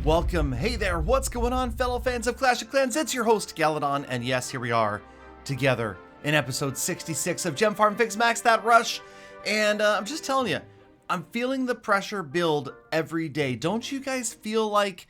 Welcome. Hey there, what's going on, fellow fans of Clash of Clans? It's your host, Galadon, and yes, here we are, together in episode 66 of Gem Farm Fix Max That Rush. And I'm just telling you, I'm feeling the pressure build every day. Don't you guys feel like,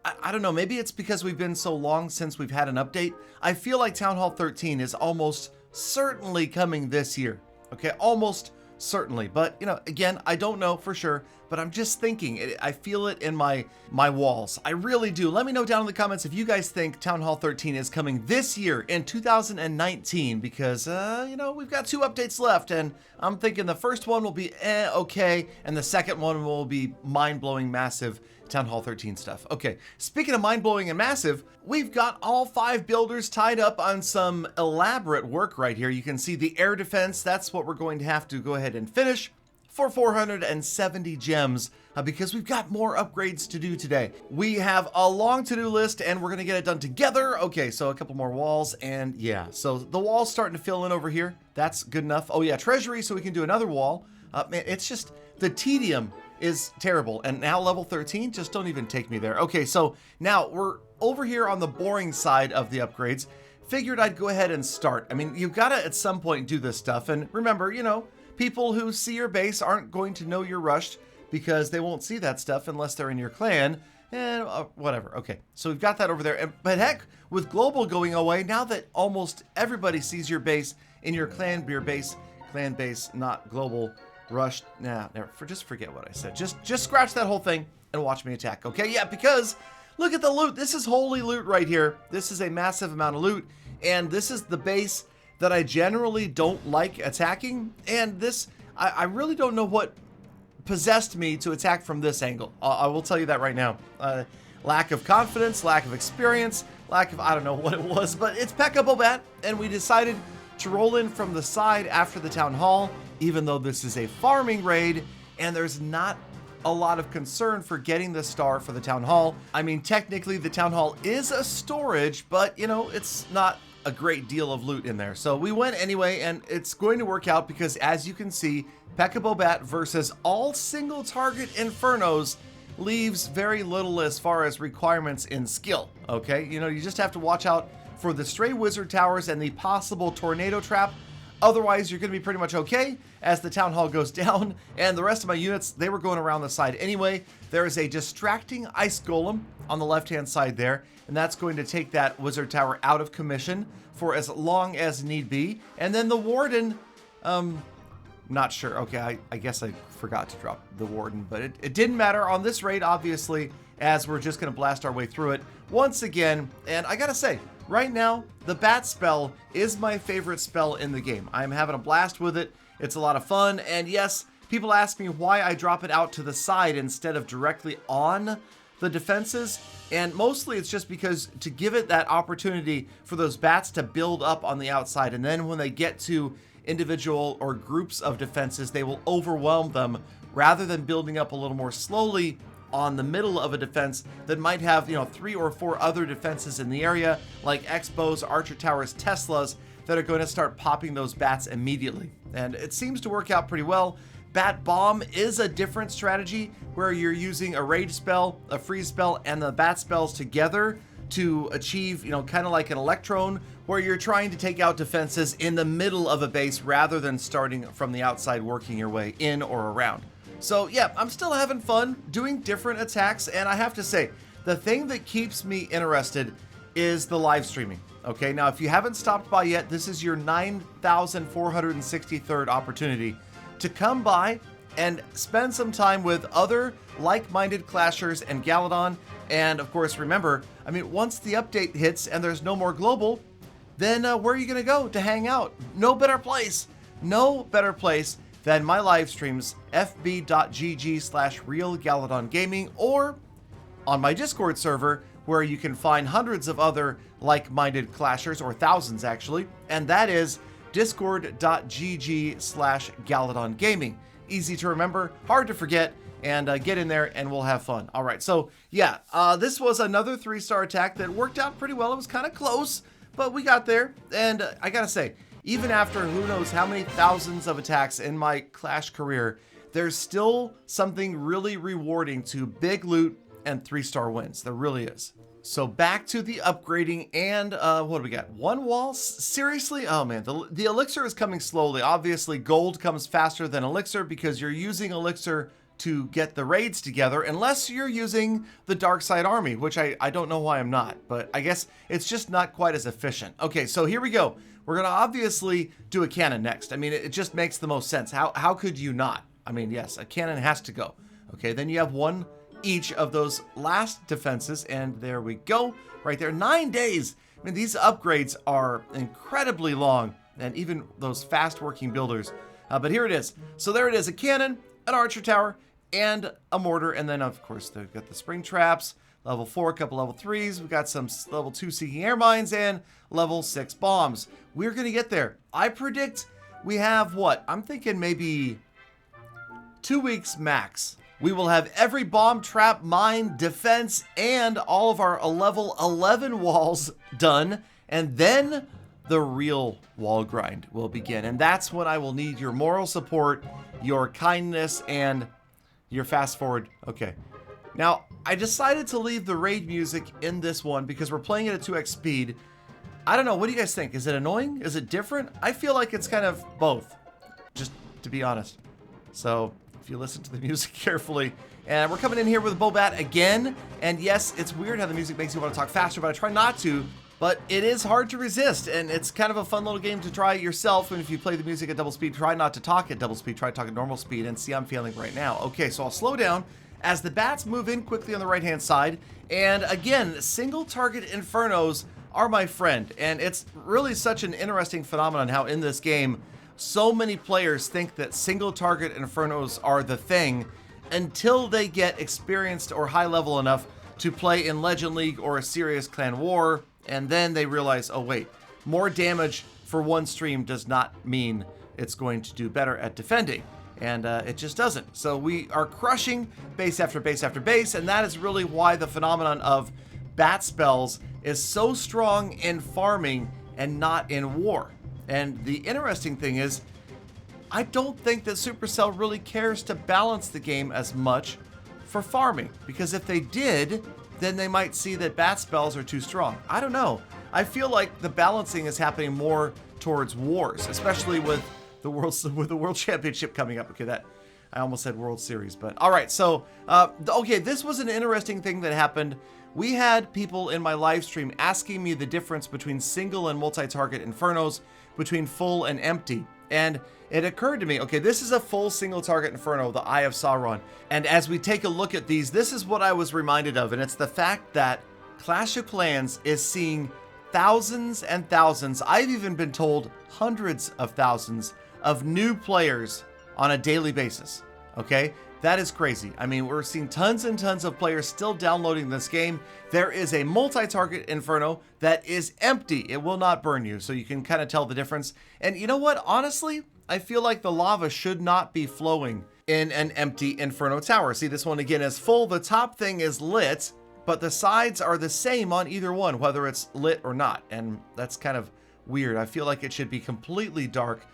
I don't know, maybe it's because we've been so long since we've had an update. I feel like Town Hall 13 is almost certainly coming this year. Okay, almost certainly. But, you know, again, I don't know for sure, but I'm just thinking, I feel it in my walls. I really do. Let me know down in the comments if you guys think Town Hall 13 is coming this year in 2019, because, you know, we've got 2 updates left, and I'm thinking the first one will be okay, and the second one will be mind-blowing, massive Town Hall 13 stuff. Okay, speaking of mind-blowing and massive, we've got all 5 builders tied up on some elaborate work right here. You can see the air defense. That's what we're going to have to go ahead and finish for 470 gems because we've got more upgrades to do today. We have a long to-do list and we're gonna get it done together. Okay, so a couple more walls, and yeah, so the wall's starting to fill in over here. That's good enough. Oh yeah, treasury, so we can do another wall. Man, it's just, the tedium is terrible. And now level 13, just don't even take me there. Okay, so now we're over here on the boring side of the upgrades. Figured I'd go ahead and start. I mean, you've gotta at some point do this stuff, and remember, you know, people who see your base aren't going to know you're rushed because they won't see that stuff unless they're in your clan, and whatever. Okay, so we've got that over there. But heck, with global going away, now that almost everybody sees your base in your clan base, not global, rushed. Nah, never. Just forget what I said. Just scratch that whole thing and watch me attack. Okay, yeah, because look at the loot. This is holy loot right here. This is a massive amount of loot, and this is the base that I generally don't like attacking, and this, I really don't know what possessed me to attack from this angle. I will tell you that right now. Lack of confidence, lack of experience, lack of, I don't know what it was, but it's Pekka-bat, and we decided to roll in from the side after the town hall, even though this is a farming raid, and there's not a lot of concern for getting the star for the town hall. I mean, technically the town hall is a storage, but you know, it's not a great deal of loot in there. So we went anyway, and it's going to work out because, as you can see, Pekka-bat versus all single target infernos leaves very little as far as requirements in skill. Okay, you know, you just have to watch out for the stray wizard towers and the possible tornado trap. Otherwise, you're going to be pretty much okay as the town hall goes down, and the rest of my units, they were going around the side anyway. There is a distracting ice golem on the left-hand side there, and that's going to take that wizard tower out of commission for as long as need be. And then the warden, not sure. Okay, I guess I forgot to drop the warden, but it didn't matter on this raid, obviously, as we're just going to blast our way through it once again. And I gotta say, right now, the bat spell is my favorite spell in the game. I'm having a blast with it. It's a lot of fun. And yes, people ask me why I drop it out to the side instead of directly on the defenses. And mostly it's just because to give it that opportunity for those bats to build up on the outside. And then when they get to individual or groups of defenses, they will overwhelm them rather than building up a little more slowly on the middle of a defense that might have, you know, 3 or 4 other defenses in the area, like Expos, Archer Towers, Teslas, that are going to start popping those bats immediately. And it seems to work out pretty well. Bat Bomb is a different strategy where you're using a rage spell, a freeze spell, and the bat spells together to achieve, you know, kind of like an Electron, where you're trying to take out defenses in the middle of a base rather than starting from the outside, working your way in or around. So yeah, I'm still having fun doing different attacks, and I have to say, the thing that keeps me interested is the live streaming. Okay, now if you haven't stopped by yet, this is your 9,463rd opportunity to come by and spend some time with other like-minded clashers and Galadon. And of course, remember, I mean, once the update hits and there's no more global, then where are you gonna go to hang out? No better place than my live streams, fb.gg/realgaladongaming, or on my Discord server, where you can find hundreds of other like-minded clashers, or thousands actually, and that is discord.gg/galadongaming. Easy to remember, hard to forget, and get in there and we'll have fun. All right, so yeah, this was another 3-star attack that worked out pretty well. It was kind of close, but we got there, and I gotta say, even after who knows how many thousands of attacks in my Clash career, there's still something really rewarding to big loot and 3-star wins. There really is. So back to the upgrading, and what do we got? 1 wall? Seriously? Oh man, the elixir is coming slowly. Obviously, gold comes faster than elixir because you're using elixir to get the raids together, unless you're using the Dark Side Army, which I don't know why I'm not, but I guess it's just not quite as efficient. Okay, so here we go. We're gonna obviously do a cannon next. I mean, it just makes the most sense. How could you not? I mean, yes, a cannon has to go. Okay, then you have 1 each of those last defenses, and there we go, right there. 9 days. I mean, these upgrades are incredibly long, and even those fast-working builders. But here it is. So there it is, a cannon, an archer tower, and a mortar, and then of course they've got the spring traps, level 4, a couple level 3s, we've got some level 2 seeking air mines, and level 6 bombs. We're gonna get there. I predict we have what? I'm thinking maybe 2 weeks max. We will have every bomb, trap, mine, defense, and all of our level 11 walls done, and then the real wall grind will begin. And that's when I will need your moral support, your kindness, and your fast forward. Okay. Now, I decided to leave the raid music in this one because we're playing it at 2x speed. I don't know, what do you guys think? Is it annoying? Is it different? I feel like it's kind of both, just to be honest. So, if you listen to the music carefully. And we're coming in here with a Pekka-bat again. And yes, it's weird how the music makes you want to talk faster, but I try not to. But it is hard to resist, and it's kind of a fun little game to try yourself. And if you play the music at double speed, try not to talk at double speed, try to talk at normal speed, and see how I'm feeling right now. Okay, so I'll slow down as the bats move in quickly on the right-hand side. And again, single target infernos are my friend. And it's really such an interesting phenomenon how in this game, so many players think that single target infernos are the thing until they get experienced or high level enough to play in Legend League or a serious clan war. And then they realize, oh wait, more damage for one stream does not mean it's going to do better at defending. And it just doesn't. So we are crushing base after base after base, and that is really why the phenomenon of bat spells is so strong in farming and not in war. And the interesting thing is, I don't think that Supercell really cares to balance the game as much for farming, because if they did, then they might see that bat spells are too strong. I don't know. I feel like the balancing is happening more towards wars, especially with the World Championship coming up. Okay, that I almost said World Series, but all right. So, okay, this was an interesting thing that happened. We had people in my live stream asking me the difference between single and multi-target infernos, between full and empty. And it occurred to me, okay, this is a full single target inferno, the Eye of Sauron. And as we take a look at these, this is what I was reminded of. And it's the fact that Clash of Clans is seeing thousands and thousands, I've even been told hundreds of thousands of new players on a daily basis. Okay, that is crazy. I mean, we're seeing tons and tons of players still downloading this game. There is a multi-target inferno that is empty. It will not burn you, so you can kind of tell the difference. And you know what? Honestly, I feel like the lava should not be flowing in an empty inferno tower. See, this one again is full. The top thing is lit, but the sides are the same on either one, whether it's lit or not. And that's kind of weird. I feel like it should be completely dark,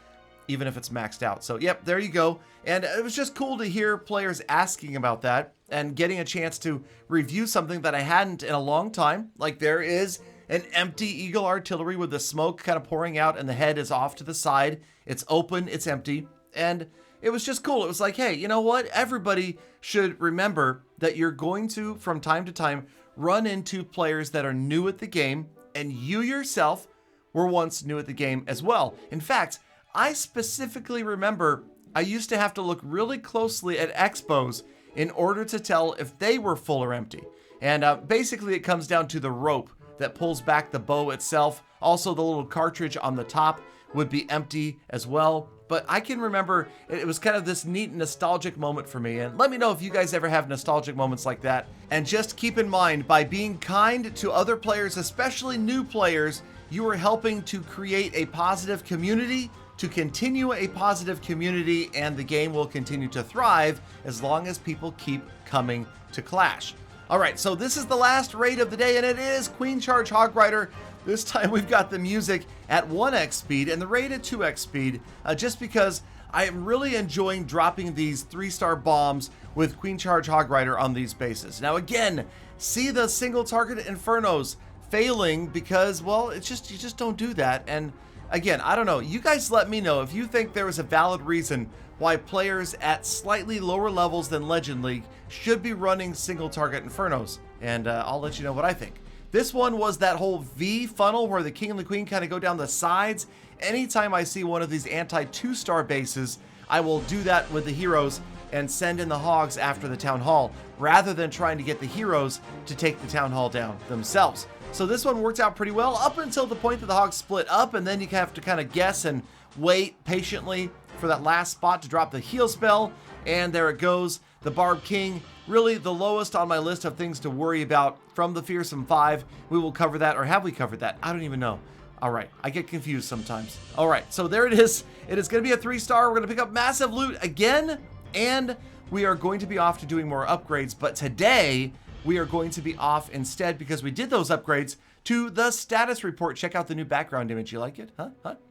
even if it's maxed out. So yep, there you go. And it was just cool to hear players asking about that and getting a chance to review something that I hadn't in a long time. Like there is an empty Eagle artillery with the smoke kind of pouring out and the head is off to the side. It's open, it's empty. And it was just cool. It was like, hey, you know what? Everybody should remember that you're going to, from time to time, run into players that are new at the game, and you yourself were once new at the game as well. In fact, I specifically remember I used to have to look really closely at expos in order to tell if they were full or empty. And basically it comes down to the rope that pulls back the bow itself. Also the little cartridge on the top would be empty as well. But I can remember it was kind of this neat nostalgic moment for me. And let me know if you guys ever have nostalgic moments like that. And just keep in mind, by being kind to other players, especially new players, you are helping to create a positive community, to continue a positive community, and the game will continue to thrive as long as people keep coming to Clash. All right, so this is the last raid of the day, and it is Queen Charge Hog Rider. This time we've got the music at 1x speed and the raid at 2x speed, just because I am really enjoying dropping these 3-star bombs with Queen Charge Hog Rider on these bases. Now again, see the single target Infernos failing because, well, it's just, you just don't do that. And again, I don't know, you guys let me know if you think there is a valid reason why players at slightly lower levels than Legend League should be running single target Infernos, and I'll let you know what I think. This one was that whole V funnel where the King and the Queen kind of go down the sides. Anytime I see one of these anti 2-star bases, I will do that with the heroes and send in the hogs after the town hall, rather than trying to get the heroes to take the town hall down themselves. So this one worked out pretty well up until the point that the hogs split up, and then you have to kind of guess and wait patiently for that last spot to drop the heal spell, and there it goes. The Barb King, really the lowest on my list of things to worry about from the Fearsome 5. We will cover that, or have we covered that? I don't even know. All right, I get confused sometimes. All right, so there it is. It is going to be a 3-star. We're going to pick up massive loot again, and we are going to be off to doing more upgrades. But today, we are going to be off instead, because we did those upgrades, to the status report. Check out the new background image. You like it? Huh?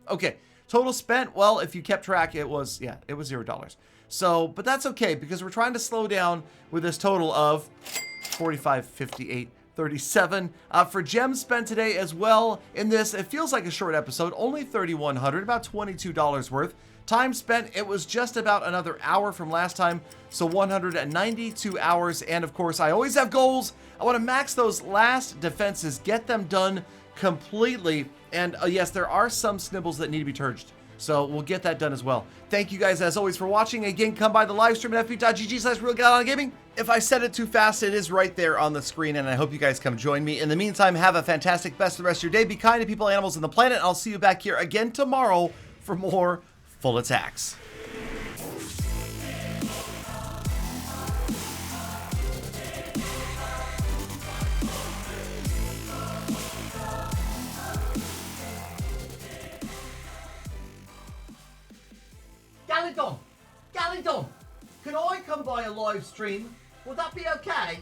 Okay. Total spent, well, if you kept track, it was $0. So, but that's okay, because we're trying to slow down with this total of 45, 58, 37. For gems spent today as well in this, it feels like a short episode, only 3,100, about $22 worth. Time spent, it was just about another hour from last time, so 192 hours. And of course, I always have goals. I want to max those last defenses, get them done completely. And yes, there are some snibbles that need to be purged, so we'll get that done as well. Thank you guys as always for watching. Again, come by the live stream at fb.gg/realgaladongaming. If I said it too fast, it is right there on the screen, and I hope you guys come join me. In the meantime, have a fantastic best of the rest of your day. Be kind to people, animals, and the planet. I'll see you back here again tomorrow for more Full Attacks. Galadon, can I come by a live stream? Would that be okay?